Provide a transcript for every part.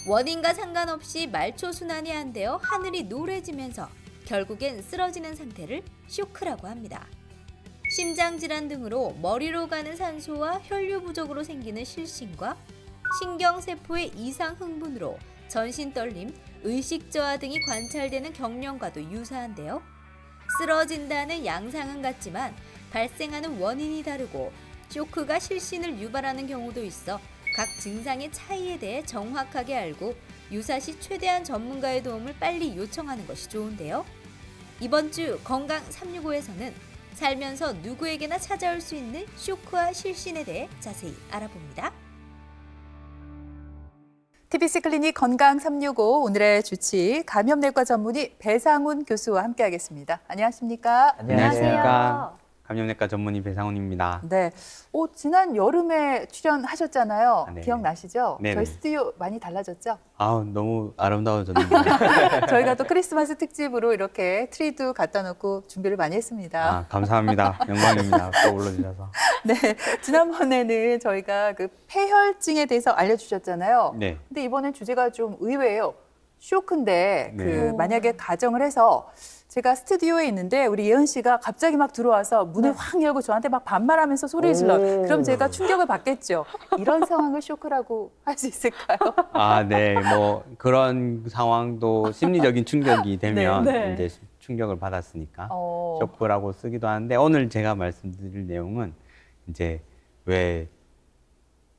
원인과 상관없이 말초 순환이 안 되어 하늘이 노래지면서 결국엔 쓰러지는 상태를 쇼크라고 합니다. 심장질환 등으로 머리로 가는 산소와 혈류 부족으로 생기는 실신과 신경세포의 이상 흥분으로 전신 떨림, 의식 저하 등이 관찰되는 경련과도 유사한데요. 쓰러진다는 양상은 같지만 발생하는 원인이 다르고 쇼크가 실신을 유발하는 경우도 있어 각 증상의 차이에 대해 정확하게 알고 유사시 최대한 전문가의 도움을 빨리 요청하는 것이 좋은데요. 이번 주 건강 365에서는 살면서 누구에게나 찾아올 수 있는 쇼크와 실신에 대해 자세히 알아봅니다. TBC 클리닉 건강 365 오늘의 주치 감염내과 전문의 배상훈 교수와 함께하겠습니다. 안녕하십니까? 안녕하세요. 감염내과 전문의 배상훈입니다. 네, 지난 여름에 출연하셨잖아요. 네. 기억나시죠? 네네. 저희 스튜디오 많이 달라졌죠? 너무 아름다워졌는데. 저희가 또 크리스마스 특집으로 이렇게 트리도 갖다 놓고 준비를 많이 했습니다. 감사합니다. 영광입니다. 또 불러주셔서. 네, 지난번에는 저희가 그 폐혈증에 대해서 알려주셨잖아요. 네. 근데 이번엔 주제가 좀 의외예요. 쇼크인데 네. 만약에 가정을 해서 제가 스튜디오에 있는데 우리 예은 씨가 갑자기 막 들어와서 문을 확 열고 저한테 막 반말하면서 소리를 질러. 그럼 제가 충격을 받겠죠. 이런 상황을 쇼크라고 할 수 있을까요? 네. 그런 상황도 심리적인 충격이 되면 네. 이제 충격을 받았으니까 쇼크라고 쓰기도 하는데 오늘 제가 말씀드릴 내용은 이제 왜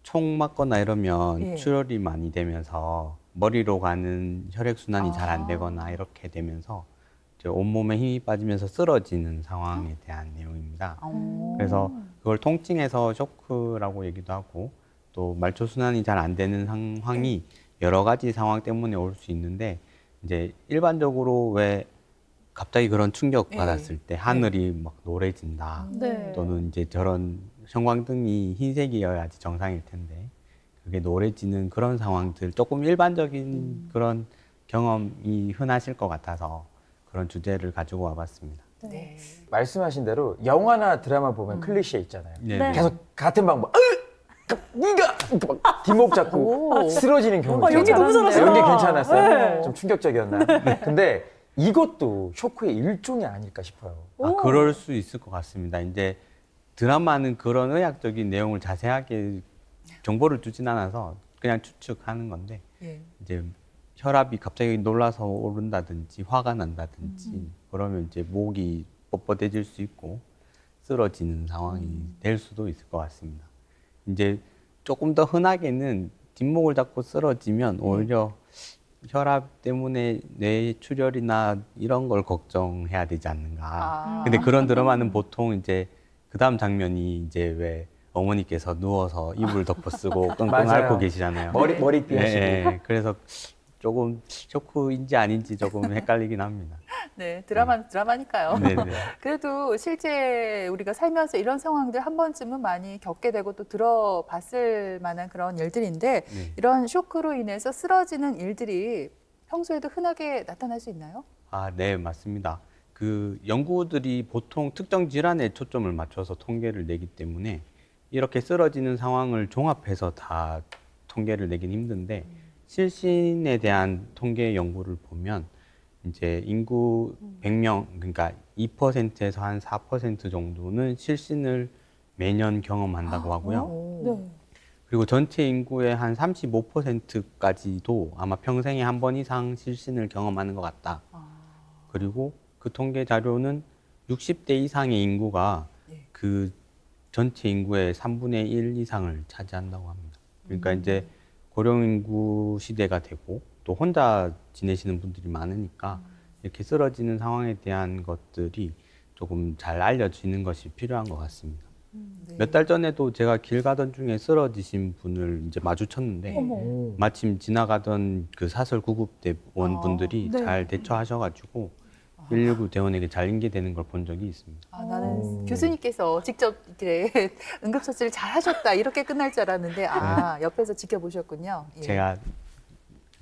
총 맞거나 이러면 예. 출혈이 많이 되면서 머리로 가는 혈액순환이 잘 안 되거나 이렇게 되면서 온몸에 힘이 빠지면서 쓰러지는 상황에 대한 내용입니다. 그래서 그걸 통칭해서 쇼크라고 얘기도 하고 또 말초 순환이 잘 안 되는 상황이 여러 가지 상황 때문에 올 수 있는데 이제 일반적으로 왜 갑자기 그런 충격 받았을 때 하늘이 막 노래진다 또는 이제 저런 형광등이 흰색이어야지 정상일 텐데 그게 노래지는 그런 상황들 조금 일반적인 그런 경험이 흔하실 것 같아서 그런 주제를 가지고 와봤습니다. 네. 말씀하신 대로 영화나 드라마 보면 클리셰 있잖아요. 네. 계속 같은 방법. 네가 뒷목 잡고 쓰러지는 경우 연기 너무 잘하시다. 연기 괜찮았어요? 네. 좀 충격적이었나요? 근데 이것도 쇼크의 일종이 아닐까 싶어요. 그럴 수 있을 것 같습니다. 이제 드라마는 그런 의학적인 내용을 자세하게 정보를 주진 않아서 그냥 추측하는 건데 이제 혈압이 갑자기 놀라서 오른다든지 화가 난다든지 그러면 이제 목이 뻣뻣해질 수 있고 쓰러지는 상황이 될 수도 있을 것 같습니다. 이제 조금 더 흔하게는 뒷목을 잡고 쓰러지면 오히려 혈압 때문에 뇌 출혈이나 이런 걸 걱정해야 되지 않는가. 근데 그런 드라마는 보통 이제 그 다음 장면이 이제 왜 어머니께서 누워서 이불 덮어 쓰고 끙끙 앓고 계시잖아요. 머리띠 하시고. 네, 그래서 조금 쇼크인지 아닌지 조금 헷갈리긴 합니다. 네, 드라마는 드라마니까요. 네네. 그래도 실제 우리가 살면서 이런 상황들 한 번쯤은 많이 겪게 되고 또 들어봤을 만한 그런 일들인데 이런 쇼크로 인해서 쓰러지는 일들이 평소에도 흔하게 나타날 수 있나요? 네, 맞습니다. 그 연구들이 보통 특정 질환에 초점을 맞춰서 통계를 내기 때문에 이렇게 쓰러지는 상황을 종합해서 다 통계를 내긴 힘든데 실신에 대한 통계 연구를 보면 이제 인구 100명, 그러니까 2%에서 한 4% 정도는 실신을 매년 경험한다고 하고요. 그리고 전체 인구의 한 35%까지도 아마 평생에 한 번 이상 실신을 경험하는 것 같다. 그리고 그 통계 자료는 60대 이상의 인구가 그 전체 인구의 3분의 1 이상을 차지한다고 합니다. 그러니까 이제 고령인구 시대가 되고 또 혼자 지내시는 분들이 많으니까 이렇게 쓰러지는 상황에 대한 것들이 조금 잘 알려지는 것이 필요한 것 같습니다. 몇 달 전에도 제가 길 가던 중에 쓰러지신 분을 이제 마주쳤는데 마침 지나가던 그 사설 구급대원 분들이 잘 대처하셔가지고 119 대원에게 잘 인계되는 걸 본 적이 있습니다. 나는 교수님께서 직접 이렇게 응급처치를 잘 하셨다 이렇게 끝날 줄 알았는데 옆에서 지켜보셨군요. 예. 제가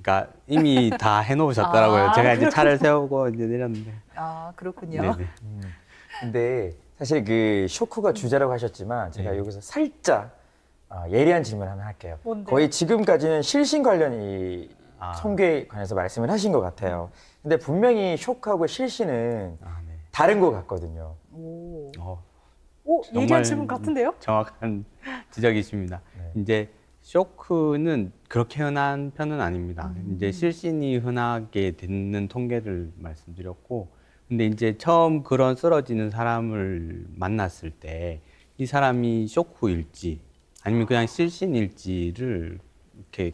그러니까 이미 다 해놓으셨더라고요. 제가 이제 차를 세우고 이제 내렸는데. 그렇군요. 네네. 근데 사실 그 쇼크가 주제라고 하셨지만 제가 여기서 살짝 예리한 질문 하나 할게요. 뭔데? 거의 지금까지는 실신 관련이 성교에 관해서 말씀을 하신 것 같아요. 근데 분명히 쇼크하고 실신은 네. 다른 것 같거든요. 오. 정말 예리한 질문 같은데요? 정확한 지적이십니다. 네. 이제 쇼크는 그렇게 흔한 편은 아닙니다. 이제 실신이 흔하게 듣는 통계를 말씀드렸고, 근데 이제 처음 그런 쓰러지는 사람을 만났을 때 이 사람이 쇼크일지 아니면 그냥 실신일지를 이렇게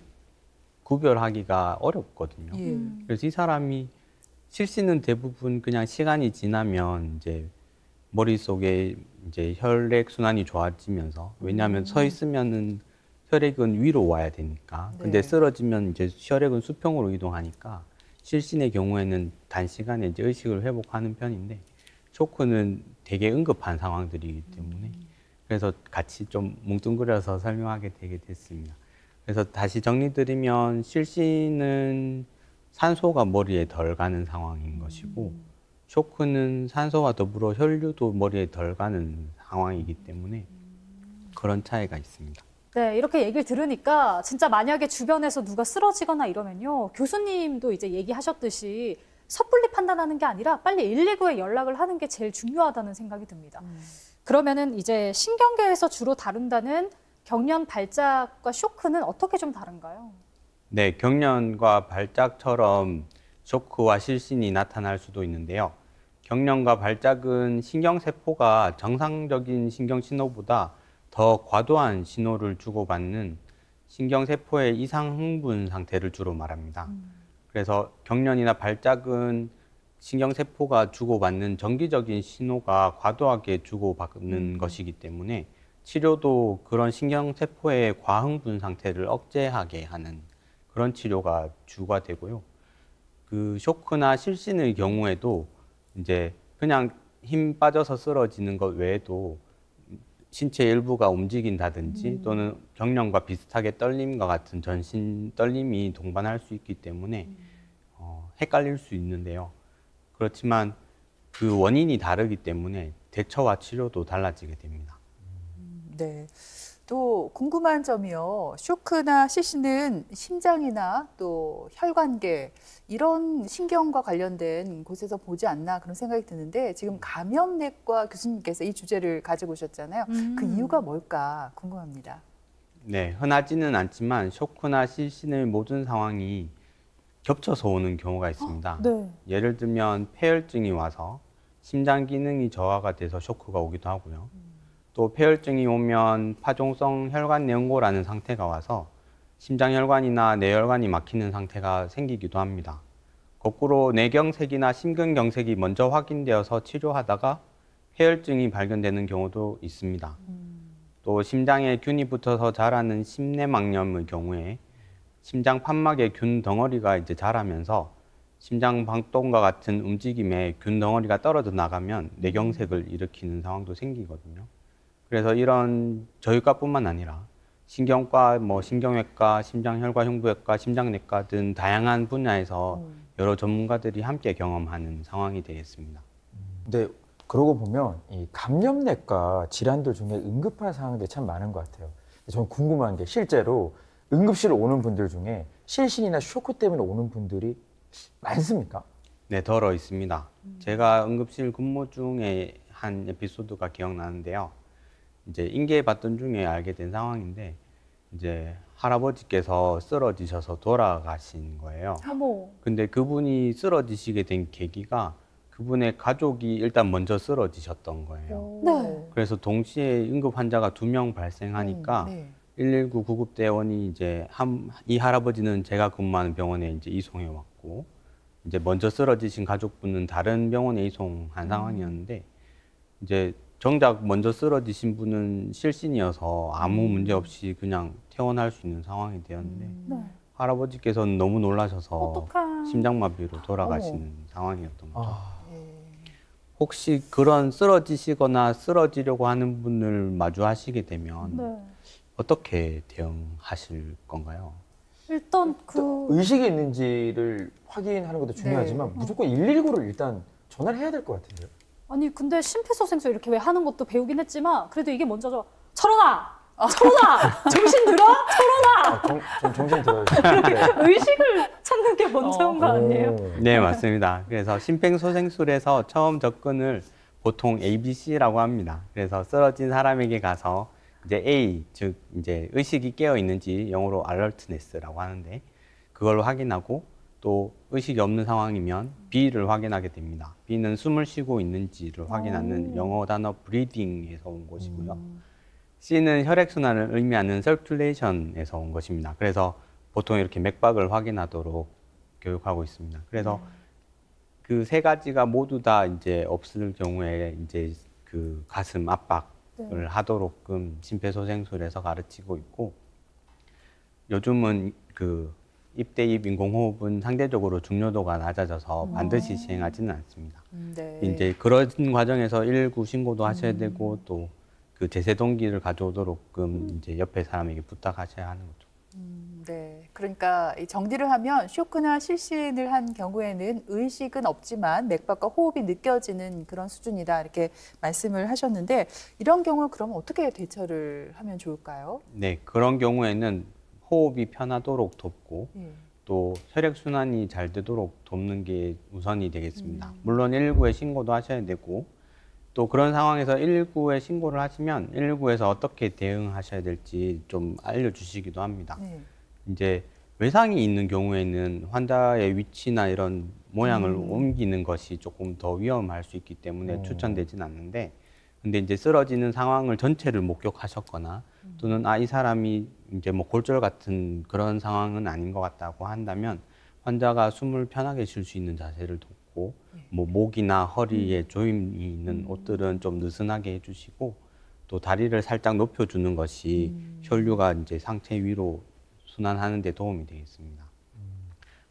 구별하기가 어렵거든요. 예. 그래서 이 사람이 실신은 대부분 그냥 시간이 지나면 이제 머릿속에 이제 혈액 순환이 좋아지면서, 왜냐하면 서 있으면은 혈액은 위로 와야 되니까. 근데 네. 쓰러지면 이제 혈액은 수평으로 이동하니까 실신의 경우에는 단시간에 이제 의식을 회복하는 편인데, 쇼크는 되게 응급한 상황들이기 때문에 그래서 같이 좀 뭉뚱그려서 설명하게 되게 됐습니다. 그래서 다시 정리드리면 실신은 산소가 머리에 덜 가는 상황인 것이고, 쇼크는 산소와 더불어 혈류도 머리에 덜 가는 상황이기 때문에 그런 차이가 있습니다. 네, 이렇게 얘기를 들으니까 진짜 만약에 주변에서 누가 쓰러지거나 이러면요. 교수님도 이제 얘기하셨듯이 섣불리 판단하는 게 아니라 빨리 119에 연락을 하는 게 제일 중요하다는 생각이 듭니다. 그러면은 이제 신경계에서 주로 다룬다는 경련 발작과 쇼크는 어떻게 좀 다른가요? 네, 경련과 발작처럼 쇼크와 실신이 나타날 수도 있는데요. 경련과 발작은 신경세포가 정상적인 신경신호보다 더 과도한 신호를 주고받는 신경세포의 이상 흥분 상태를 주로 말합니다. 그래서 경련이나 발작은 신경세포가 주고받는 정기적인 신호가 과도하게 주고받는 것이기 때문에 치료도 그런 신경세포의 과흥분 상태를 억제하게 하는 그런 치료가 주가 되고요. 그 쇼크나 실신의 경우에도 이제 그냥 힘 빠져서 쓰러지는 것 외에도 신체 일부가 움직인다든지 또는 경련과 비슷하게 떨림과 같은 전신 떨림이 동반할 수 있기 때문에 헷갈릴 수 있는데요. 그렇지만 그 원인이 다르기 때문에 대처와 치료도 달라지게 됩니다. 네. 또 궁금한 점이요. 쇼크나 실신은 심장이나 또 혈관계 이런 신경과 관련된 곳에서 보지 않나 그런 생각이 드는데, 지금 감염내과 교수님께서 이 주제를 가지고 오셨잖아요. 그 이유가 뭘까 궁금합니다. 네, 흔하지는 않지만 쇼크나 실신의 모든 상황이 겹쳐서 오는 경우가 있습니다. 네. 예를 들면 폐혈증이 와서 심장 기능이 저하가 돼서 쇼크가 오기도 하고요. 또 폐혈증이 오면 파종성 혈관 내응고라는 상태가 와서 심장혈관이나 뇌혈관이 막히는 상태가 생기기도 합니다. 거꾸로 뇌경색이나 심근경색이 먼저 확인되어서 치료하다가 폐혈증이 발견되는 경우도 있습니다. 또 심장에 균이 붙어서 자라는 심내막염의 경우에 심장 판막에 균 덩어리가 이제 자라면서 심장 박동과 같은 움직임에 균 덩어리가 떨어져 나가면 뇌경색을 일으키는 상황도 생기거든요. 그래서 이런 저희과뿐만 아니라 신경과, 신경외과, 심장혈관흉부외과, 심장내과 등 다양한 분야에서 여러 전문가들이 함께 경험하는 상황이 되겠습니다. 근데 그러고 보면 이 감염내과 질환들 중에 응급한 상황들이 참 많은 것 같아요. 저는 궁금한 게 실제로 응급실 오는 분들 중에 실신이나 쇼크 때문에 오는 분들이 많습니까? 네, 덜어 있습니다. 제가 응급실 근무 중에 한 에피소드가 기억나는데요. 이제 인계해 봤던 중에 알게 된 상황인데, 이제 할아버지께서 쓰러지셔서 돌아가신 거예요. 어머. 근데 그분이 쓰러지시게 된 계기가 그분의 가족이 일단 먼저 쓰러지셨던 거예요. 네. 그래서 동시에 응급 환자가 2명 발생하니까 네. 119 구급대원이 이제 이 할아버지는 제가 근무하는 병원에 이제 이송해 왔고, 이제 먼저 쓰러지신 가족분은 다른 병원에 이송한 상황이었는데, 이제 정작 먼저 쓰러지신 분은 실신이어서 아무 문제 없이 그냥 퇴원할 수 있는 상황이 되었는데, 네. 할아버지께서는 너무 놀라셔서 어떡해. 심장마비로 돌아가시는 상황이었던 거죠. 예. 혹시 그런 쓰러지시거나 쓰러지려고 하는 분을 마주하시게 되면 네. 어떻게 대응하실 건가요? 일단 의식이 있는지를 확인하는 것도 중요하지만 무조건 119를 일단 전화를 해야 될 것 같은데요. 아니 근데 심폐소생술 이렇게 왜 하는 것도 배우긴 했지만 그래도 이게 먼저 철원아 철원아! 정신 들어? 철원아! 좀 정신 들어요. 의식을 찾는 게 먼저인 거 아니에요? 네, 맞습니다. 그래서 심폐소생술에서 처음 접근을 보통 ABC라고 합니다. 그래서 쓰러진 사람에게 가서 이제 A, 즉 이제 의식이 깨어 있는지 영어로 alertness라고 하는데 그걸 확인하고 또 의식이 없는 상황이면 B를 확인하게 됩니다. B는 숨을 쉬고 있는지를 확인하는 영어 단어 breathing에서 온 것이고요. C는 혈액순환을 의미하는 circulation에서 온 것입니다. 그래서 보통 이렇게 맥박을 확인하도록 교육하고 있습니다. 그래서 그 세 가지가 모두 다 이제 없을 경우에 이제 그 가슴 압박을 하도록끔 심폐소생술에서 가르치고 있고 요즘은 그 입대입 인공호흡은 상대적으로 중요도가 낮아져서 반드시 시행하지는 않습니다. 네. 이제 그런 과정에서 119 신고도 하셔야 되고 또 그 제세동기를 가져오도록끔 이제 옆에 사람에게 부탁하셔야 하는 거죠. 네. 그러니까 이 정리를 하면 쇼크나 실신을 한 경우에는 의식은 없지만 맥박과 호흡이 느껴지는 그런 수준이다 이렇게 말씀을 하셨는데 이런 경우 그러면 어떻게 대처를 하면 좋을까요? 네, 그런 경우에는 호흡이 편하도록 돕고 예. 또 혈액순환이 잘 되도록 돕는 게 우선이 되겠습니다. 물론 119에 신고도 하셔야 되고 또 그런 상황에서 119에 신고를 하시면 119에서 어떻게 대응하셔야 될지 좀 알려주시기도 합니다. 네. 이제 외상이 있는 경우에는 환자의 위치나 이런 모양을 옮기는 것이 조금 더 위험할 수 있기 때문에 추천되진 않는데 근데 이제 쓰러지는 상황을 전체를 목격하셨거나 또는 이 사람이 이제 뭐 골절 같은 그런 상황은 아닌 것 같다고 한다면 환자가 숨을 편하게 쉴 수 있는 자세를 돕고 뭐 목이나 허리에 조임이 있는 옷들은 좀 느슨하게 해주시고 또 다리를 살짝 높여주는 것이 혈류가 이제 상체 위로 순환하는 데 도움이 되겠습니다.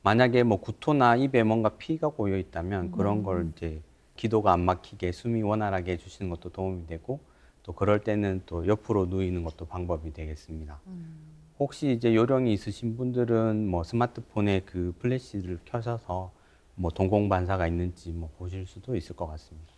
만약에 뭐 구토나 입에 뭔가 피가 고여 있다면 그런 걸 이제 기도가 안 막히게 숨이 원활하게 해주시는 것도 도움이 되고 또 그럴 때는 또 옆으로 누이는 것도 방법이 되겠습니다. 혹시 이제 요령이 있으신 분들은 뭐 스마트폰에 그 플래시를 켜셔서 뭐 동공 반사가 있는지 뭐 보실 수도 있을 것 같습니다.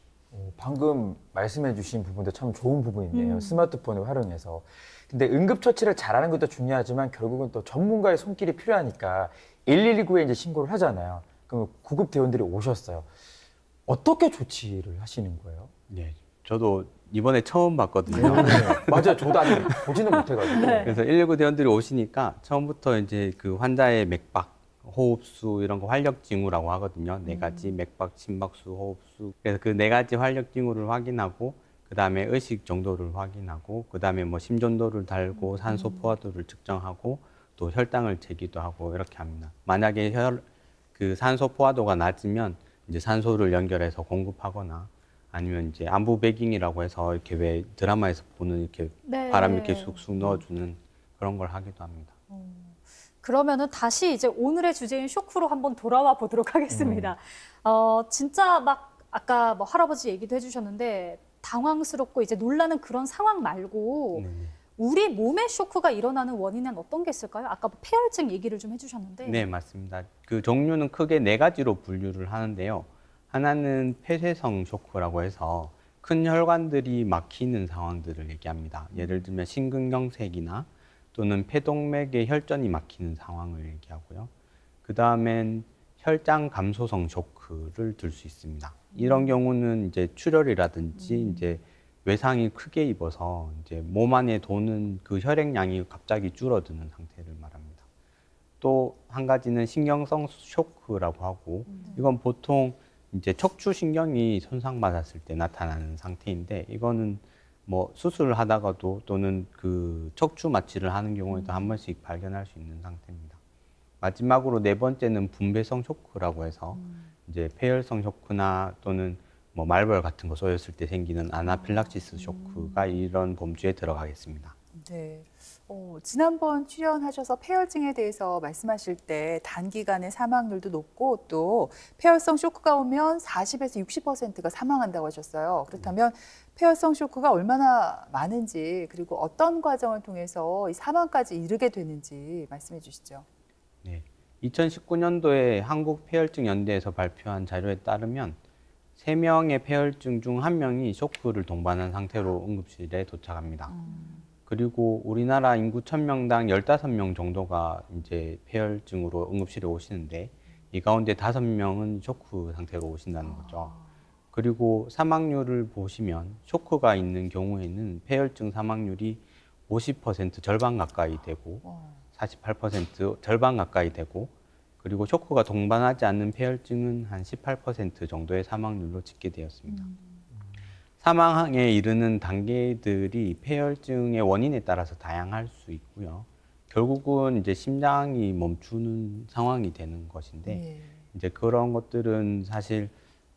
방금 말씀해 주신 부분도 참 좋은 부분이네요. 스마트폰을 활용해서. 근데 응급처치를 잘하는 것도 중요하지만 결국은 또 전문가의 손길이 필요하니까 119에 이제 신고를 하잖아요. 그럼 구급 대원들이 오셨어요. 어떻게 조치를 하시는 거예요? 네, 저도 이번에 처음 봤거든요. 맞아요. 저도 아직 보지는 못해가지고. 네. 그래서 119 대원들이 오시니까 처음부터 이제 그 환자의 맥박, 호흡수 이런 거 활력 징후라고 하거든요. 네 가지 맥박, 심박수, 호흡수. 그래서 그 네 가지 활력 징후를 확인하고 그 다음에 의식 정도를 확인하고 그 다음에 뭐 심전도를 달고 산소 포화도를 측정하고 또 혈당을 재기도 하고 이렇게 합니다. 만약에 그 산소 포화도가 낮으면 이제 산소를 연결해서 공급하거나 아니면 이제 안부 베깅이라고 해서 이렇게 왜 드라마에서 보는 이렇게 네. 바람 이렇게 쑥쑥 넣어주는 그런 걸 하기도 합니다. 그러면은 다시 이제 오늘의 주제인 쇼크로 한번 돌아와 보도록 하겠습니다. 진짜 막 아까 뭐 할아버지 얘기도 해주셨는데 당황스럽고 이제 놀라는 그런 상황 말고 우리 몸에 쇼크가 일어나는 원인은 어떤 게 있을까요? 아까 뭐 폐혈증 얘기를 좀 해주셨는데. 네, 맞습니다. 그 종류는 크게 네 가지로 분류를 하는데요. 하나는 폐쇄성 쇼크라고 해서 큰 혈관들이 막히는 상황들을 얘기합니다. 예를 들면 심근경색이나 또는 폐동맥의 혈전이 막히는 상황을 얘기하고요. 그 다음엔 혈장 감소성 쇼크를 들 수 있습니다. 이런 경우는 이제 출혈이라든지 이제 외상이 크게 입어서 이제 몸 안에 도는 그 혈액량이 갑자기 줄어드는 상태를 말합니다. 또 한 가지는 신경성 쇼크라고 하고 이건 보통 이제 척추 신경이 손상받았을 때 나타나는 상태인데 이거는 뭐 수술을 하다가도 또는 그 척추 마취를 하는 경우에도 한 번씩 발견할 수 있는 상태입니다. 마지막으로 네 번째는 분배성 쇼크라고 해서 이제 폐혈성 쇼크나 또는 뭐 말벌 같은 거 쏘였을 때 생기는 아나필락시스 쇼크가 이런 범주에 들어가겠습니다. 네. 지난번 출연하셔서 폐혈증에 대해서 말씀하실 때 단기간에 사망률도 높고 또 폐혈성 쇼크가 오면 40에서 60%가 사망한다고 하셨어요. 그렇다면 폐혈성 쇼크가 얼마나 많은지 그리고 어떤 과정을 통해서 이 사망까지 이르게 되는지 말씀해 주시죠. 네. 2019년도에 한국폐혈증연대에서 발표한 자료에 따르면 3명의 폐혈증 중 1명이 쇼크를 동반한 상태로 응급실에 도착합니다. 그리고 우리나라 인구 1000명당 15명 정도가 이제 폐혈증으로 응급실에 오시는데 이 가운데 5명은 쇼크 상태로 오신다는 거죠. 그리고 사망률을 보시면 쇼크가 있는 경우에는 폐혈증 사망률이 50% 절반 가까이 되고 48% 절반 가까이 되고 그리고 쇼크가 동반하지 않는 폐혈증은 한 18% 정도의 사망률로 집계되었습니다. 사망에 이르는 단계들이 폐혈증의 원인에 따라서 다양할 수 있고요. 결국은 이제 심장이 멈추는 상황이 되는 것인데 이제 그런 것들은 사실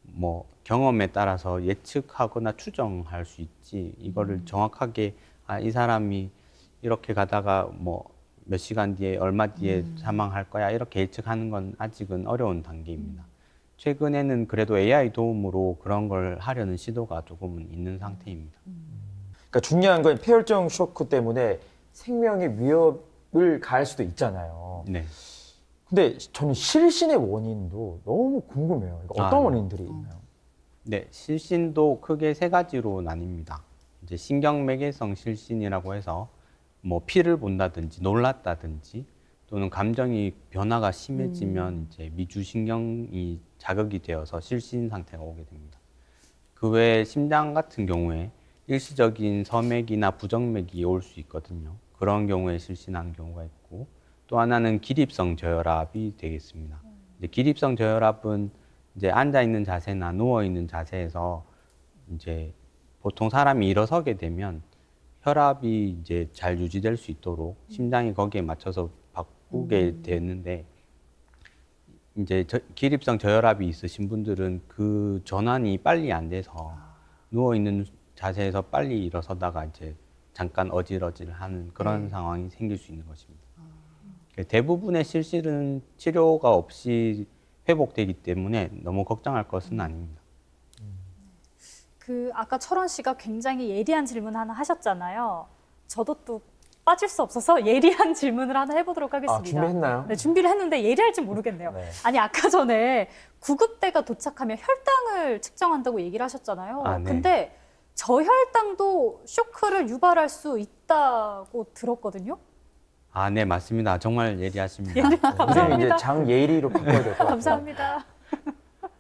뭐 경험에 따라서 예측하거나 추정할 수 있지 이거를 정확하게 이 사람이 이렇게 가다가 뭐 몇 시간 뒤에 얼마 뒤에 사망할 거야 이렇게 예측하는 건 아직은 어려운 단계입니다. 최근에는 그래도 AI 도움으로 그런 걸 하려는 시도가 조금은 있는 상태입니다. 그러니까 중요한 건 폐혈증 쇼크 때문에 생명의 위협을 가할 수도 있잖아요. 네. 근데 저는 실신의 원인도 너무 궁금해요. 어떤 원인들이 있나요? 네, 실신도 크게 3가지로 나뉩니다. 이제 신경매개성 실신이라고 해서 뭐 피를 본다든지 놀랐다든지 또는 감정이 변화가 심해지면 이제 미주신경이 자극이 되어서 실신 상태가 오게 됩니다. 그 외에 심장 같은 경우에 일시적인 서맥이나 부정맥이 올 수 있거든요. 그런 경우에 실신하는 경우가 있고 또 하나는 기립성 저혈압이 되겠습니다. 이제 기립성 저혈압은 이제 앉아 있는 자세나 누워 있는 자세에서 이제 보통 사람이 일어서게 되면 혈압이 이제 잘 유지될 수 있도록 심장이 거기에 맞춰서 바꾸게 되는데 이제 기립성 저혈압이 있으신 분들은 그 전환이 빨리 안 돼서 누워 있는 자세에서 빨리 일어서다가 이제 잠깐 어질어질하는 그런 상황이 생길 수 있는 것입니다. 대부분의 실실은 치료가 없이 회복되기 때문에 너무 걱정할 것은 아닙니다. 아까 철원 씨가 굉장히 예리한 질문 하나 하셨잖아요. 저도 또 빠질 수 없어서 예리한 질문을 하나 해보도록 하겠습니다. 준비했나요? 네, 준비를 했는데 예리할지 모르겠네요. 네. 아니, 아까 전에 구급대가 도착하면 혈당을 측정한다고 얘기를 하셨잖아요. 네. 근데 저혈당도 쇼크를 유발할 수 있다고 들었거든요. 네, 맞습니다. 정말 예리하십니다. 이제 장예리로 바꿔야 될 것 같아요. 감사합니다.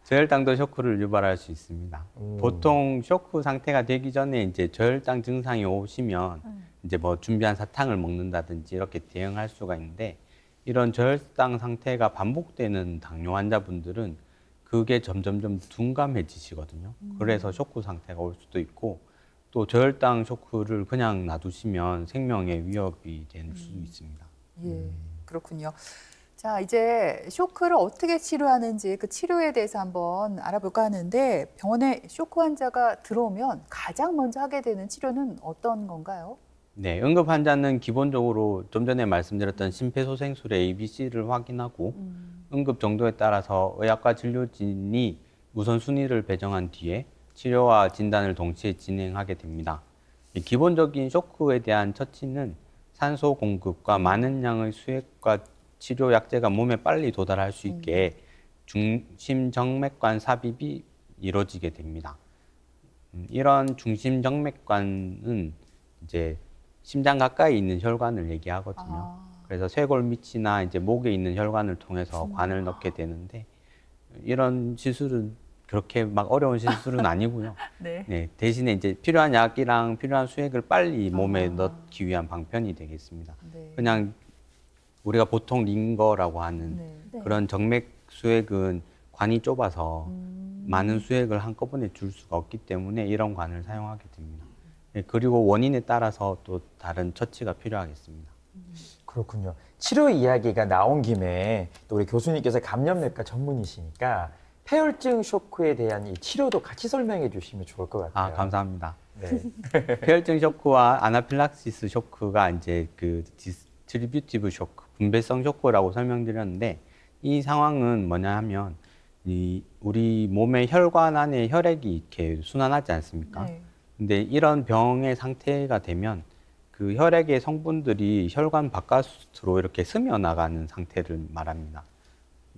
저혈당도 쇼크를 유발할 수 있습니다. 보통 쇼크 상태가 되기 전에 이제 저혈당 증상이 오시면 이제 뭐 준비한 사탕을 먹는다든지 이렇게 대응할 수가 있는데 이런 저혈당 상태가 반복되는 당뇨 환자분들은 그게 점점점 둔감해지시거든요. 그래서 쇼크 상태가 올 수도 있고 또 저혈당 쇼크를 그냥 놔두시면 생명의 위협이 될 수 있습니다. 예, 그렇군요. 자, 이제 쇼크를 어떻게 치료하는지 그 치료에 대해서 한번 알아볼까 하는데 병원에 쇼크 환자가 들어오면 가장 먼저 하게 되는 치료는 어떤 건가요? 네, 응급 환자는 기본적으로 좀 전에 말씀드렸던 심폐소생술의 ABC를 확인하고 응급 정도에 따라서 의학과 진료진이 우선순위를 배정한 뒤에 치료와 진단을 동시에 진행하게 됩니다. 기본적인 쇼크에 대한 처치는 산소 공급과 많은 양의 수액과 치료 약제가 몸에 빨리 도달할 수 있게 중심정맥관 삽입이 이루어지게 됩니다. 이런 중심정맥관은 이제 심장 가까이 있는 혈관을 얘기하거든요. 그래서 쇄골 밑이나 이제 목에 있는 혈관을 통해서 관을 넣게 되는데 이런 시술은 그렇게 막 어려운 시술은 아니고요. 네, 대신에 이제 필요한 약이랑 필요한 수액을 빨리 몸에 넣기 위한 방편이 되겠습니다. 그냥 우리가 보통 링거라고 하는 그런 정맥 수액은 관이 좁아서 많은 수액을 한꺼번에 줄 수가 없기 때문에 이런 관을 사용하게 됩니다. 네, 그리고 원인에 따라서 또 다른 처치가 필요하겠습니다. 그렇군요. 치료 이야기가 나온 김에 또 우리 교수님께서 감염내과 전문이시니까 폐혈증 쇼크에 대한 이 치료도 같이 설명해 주시면 좋을 것 같아요. 감사합니다. 네. 폐혈증 쇼크와 아나필락시스 쇼크가 이제 그 디스트리뷰티브 쇼크, 분배성 쇼크라고 설명드렸는데 이 상황은 뭐냐 하면 우리 몸의 혈관 안에 혈액이 이렇게 순환하지 않습니까? 근데 이런 병의 상태가 되면 그 혈액의 성분들이 혈관 바깥으로 이렇게 스며나가는 상태를 말합니다.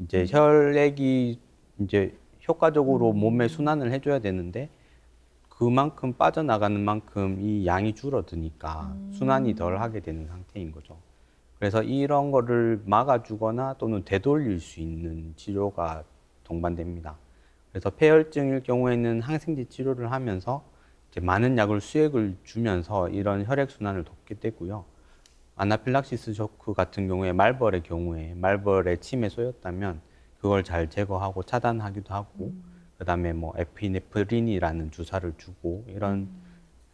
이제 혈액이 이제 효과적으로 몸에 순환을 해줘야 되는데 그만큼 빠져나가는 만큼 이 양이 줄어드니까 순환이 덜 하게 되는 상태인 거죠. 그래서 이런 거를 막아주거나 또는 되돌릴 수 있는 치료가 동반됩니다. 그래서 폐혈증일 경우에는 항생제 치료를 하면서 이제 많은 약을 수액을 주면서 이런 혈액순환을 돕게 되고요. 아나필락시스 쇼크 같은 경우에 말벌의 경우에 말벌의 침에 쏘였다면 그걸 잘 제거하고 차단하기도 하고 그다음에 뭐 에피네프린이라는 주사를 주고 이런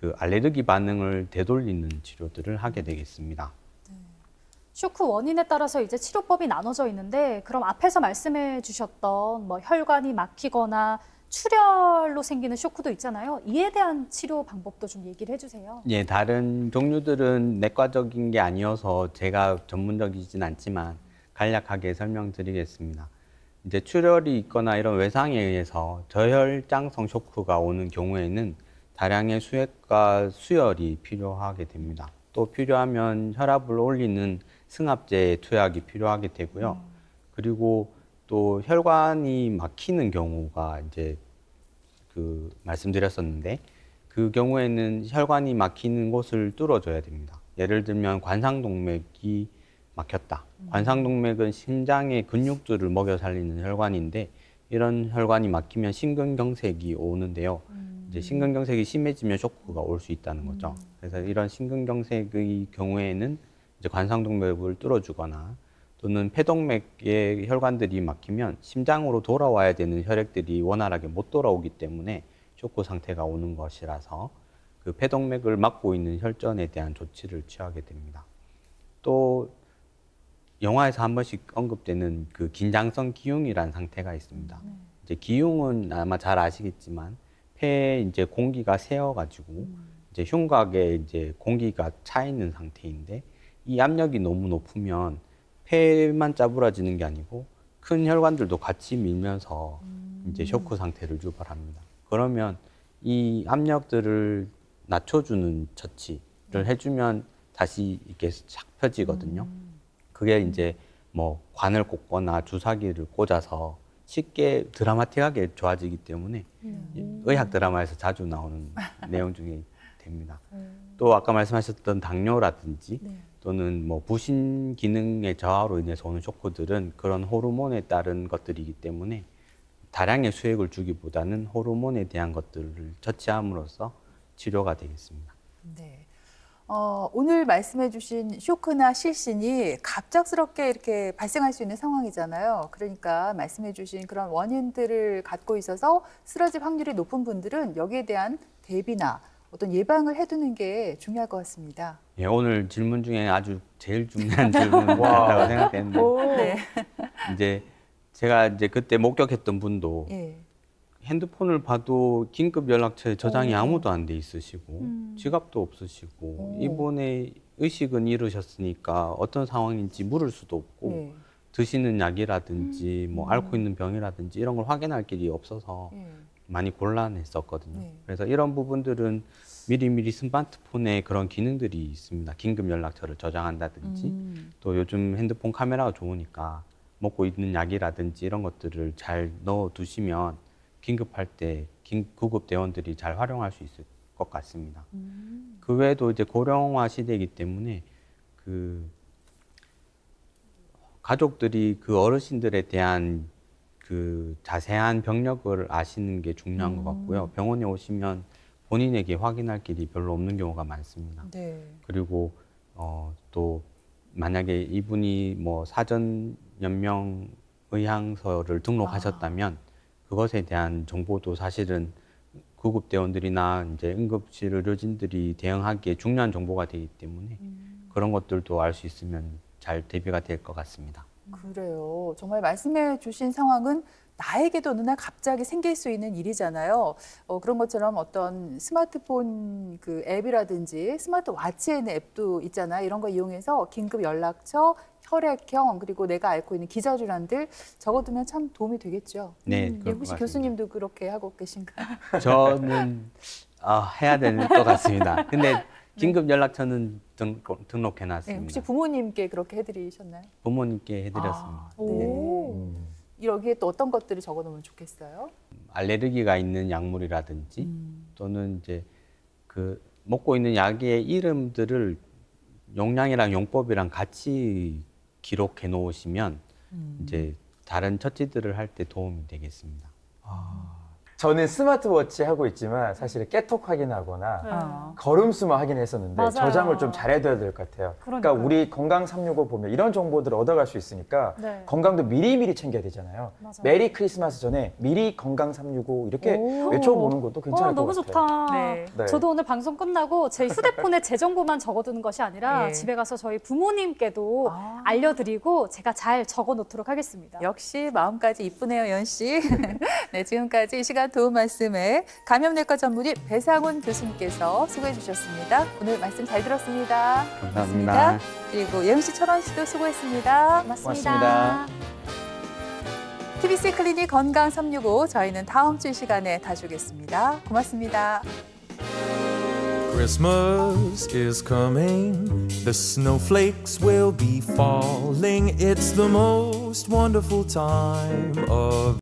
그 알레르기 반응을 되돌리는 치료들을 하게 되겠습니다. 쇼크 원인에 따라서 이제 치료법이 나눠져 있는데 그럼 앞에서 말씀해 주셨던 뭐 혈관이 막히거나 출혈로 생기는 쇼크도 있잖아요. 이에 대한 치료 방법도 좀 얘기를 해주세요. 예, 다른 종류들은 내과적인 게 아니어서 제가 전문적이진 않지만 간략하게 설명드리겠습니다. 이제 출혈이 있거나 이런 외상에 의해서 저혈장성 쇼크가 오는 경우에는 다량의 수액과 수혈이 필요하게 됩니다. 또 필요하면 혈압을 올리는 승합제 투약이 필요하게 되고요. 그리고 또 혈관이 막히는 경우가 이제 그 말씀드렸었는데 그 경우에는 혈관이 막히는 곳을 뚫어줘야 됩니다. 예를 들면 관상동맥이 막혔다. 관상동맥은 심장의 근육들을 먹여 살리는 혈관인데 이런 혈관이 막히면 심근경색이 오는데요. 이제 심근경색이 심해지면 쇼크가 올 수 있다는 거죠. 그래서 이런 심근경색의 경우에는 이제 관상동맥을 뚫어주거나 또는 폐동맥의 혈관들이 막히면 심장으로 돌아와야 되는 혈액들이 원활하게 못 돌아오기 때문에 쇼크 상태가 오는 것이라서 그 폐동맥을 막고 있는 혈전에 대한 조치를 취하게 됩니다. 또 영화에서 한 번씩 언급되는 그 긴장성 기흉이라는 상태가 있습니다. 이제 기흉은 아마 잘 아시겠지만 폐에 이제 공기가 새어가지고 이제 흉곽에 이제 공기가 차 있는 상태인데 이 압력이 너무 높으면 폐만 짜부러지는 게 아니고 큰 혈관들도 같이 밀면서 이제 쇼크 상태를 유발합니다. 그러면 이 압력들을 낮춰주는 처치를 해주면 다시 이렇게 싹 펴지거든요. 그게 이제 뭐 관을 꽂거나 주사기를 꽂아서 쉽게 드라마틱하게 좋아지기 때문에 의학 드라마에서 자주 나오는 내용 중에 됩니다. 또 아까 말씀하셨던 당뇨라든지 또는 뭐 부신 기능의 저하로 인해서 오는 쇼크들은 그런 호르몬에 따른 것들이기 때문에 다량의 수액을 주기보다는 호르몬에 대한 것들을 처치함으로써 치료가 되겠습니다. 네. 오늘 말씀해 주신 쇼크나 실신이 갑작스럽게 이렇게 발생할 수 있는 상황이잖아요. 그러니까 말씀해 주신 그런 원인들을 갖고 있어서 쓰러질 확률이 높은 분들은 여기에 대한 대비나 어떤 예방을 해두는 게 중요할 것 같습니다. 예, 오늘 질문 중에 아주 제일 중요한 질문이라고 생각했는데 네. 이제 제가 이제 그때 목격했던 분도 예. 핸드폰을 봐도 긴급 연락처에 저장이 아무도 안 돼 있으시고 지갑도 없으시고 이분의 의식은 잃으셨으니까 어떤 상황인지 물을 수도 없고 예. 드시는 약이라든지 뭐 앓고 있는 병이라든지 이런 걸 확인할 길이 없어서 예. 많이 곤란했었거든요. 네. 그래서 이런 부분들은 미리미리 스마트폰에 그런 기능들이 있습니다. 긴급 연락처를 저장한다든지 또 요즘 핸드폰 카메라가 좋으니까 먹고 있는 약이라든지 이런 것들을 잘 넣어 두시면 긴급할 때 구급 대원들이 잘 활용할 수 있을 것 같습니다. 그 외에도 이제 고령화 시대이기 때문에 그 가족들이 그 어르신들에 대한 그 자세한 병력을 아시는 게 중요한 것 같고요. 병원에 오시면 본인에게 확인할 길이 별로 없는 경우가 많습니다. 네. 그리고 또 만약에 이분이 뭐 사전 연명 의향서를 등록하셨다면 그것에 대한 정보도 사실은 구급대원들이나 이제 응급실 의료진들이 대응하기에 중요한 정보가 되기 때문에 그런 것들도 알 수 있으면 잘 대비가 될 것 같습니다. 그래요. 정말 말씀해 주신 상황은 나에게도 어느 날 갑자기 생길 수 있는 일이잖아요. 그런 것처럼 어떤 스마트폰 그 앱이라든지 스마트워치에 있는 앱도 있잖아요. 이런 거 이용해서 긴급 연락처, 혈액형 그리고 내가 앓고 있는 기저질환들 적어두면 참 도움이 되겠죠. 네, 예, 혹시 교수님도 그렇게 하고 계신가요? 저는 해야 되는 것 같습니다. 근데 긴급 연락처는 등록해놨습니다. 네, 혹시 부모님께 그렇게 해드리셨나요? 부모님께 해드렸습니다. 네. 여기에 또 어떤 것들을 적어놓으면 좋겠어요? 알레르기가 있는 약물이라든지 또는 이제 그 먹고 있는 약의 이름들을 용량이랑 용법이랑 같이 기록해 놓으시면 이제 다른 처치들을 할 때 도움이 되겠습니다. 저는 스마트워치 하고 있지만 사실 깨톡 확인하거나 네. 걸음수만 확인했었는데 맞아요. 저장을 좀 잘해둬야 될 것 같아요. 그러니까 그러니까요. 우리 건강 365 보면 이런 정보들을 얻어갈 수 있으니까 네. 건강도 미리미리 챙겨야 되잖아요. 맞아요. 메리 크리스마스 전에 미리 건강 365 이렇게 오. 외쳐보는 것도 괜찮을 것 너무 같아요. 좋다. 네. 네. 저도 오늘 방송 끝나고 제 휴대폰에 제 정보만 적어두는 것이 아니라 예. 집에 가서 저희 부모님께도 아. 알려드리고 제가 잘 적어놓도록 하겠습니다. 역시 마음까지 이쁘네요, 연 씨. 네, 지금까지 이 시간 도움 말씀에 감염내과 전문의 배상훈 교수님께서 수고해 주셨습니다. 오늘 말씀 잘 들었습니다. 감사합니다. 그리고 예은 씨, 철원 씨도 수고했습니다. 고맙습니다. TBC 클리닉 건강 365 저희는 다음 주 이 시간에 다시 오겠습니다. 고맙습니다. Christmas is coming. The snowflakes will be falling. It's the most wonderful time of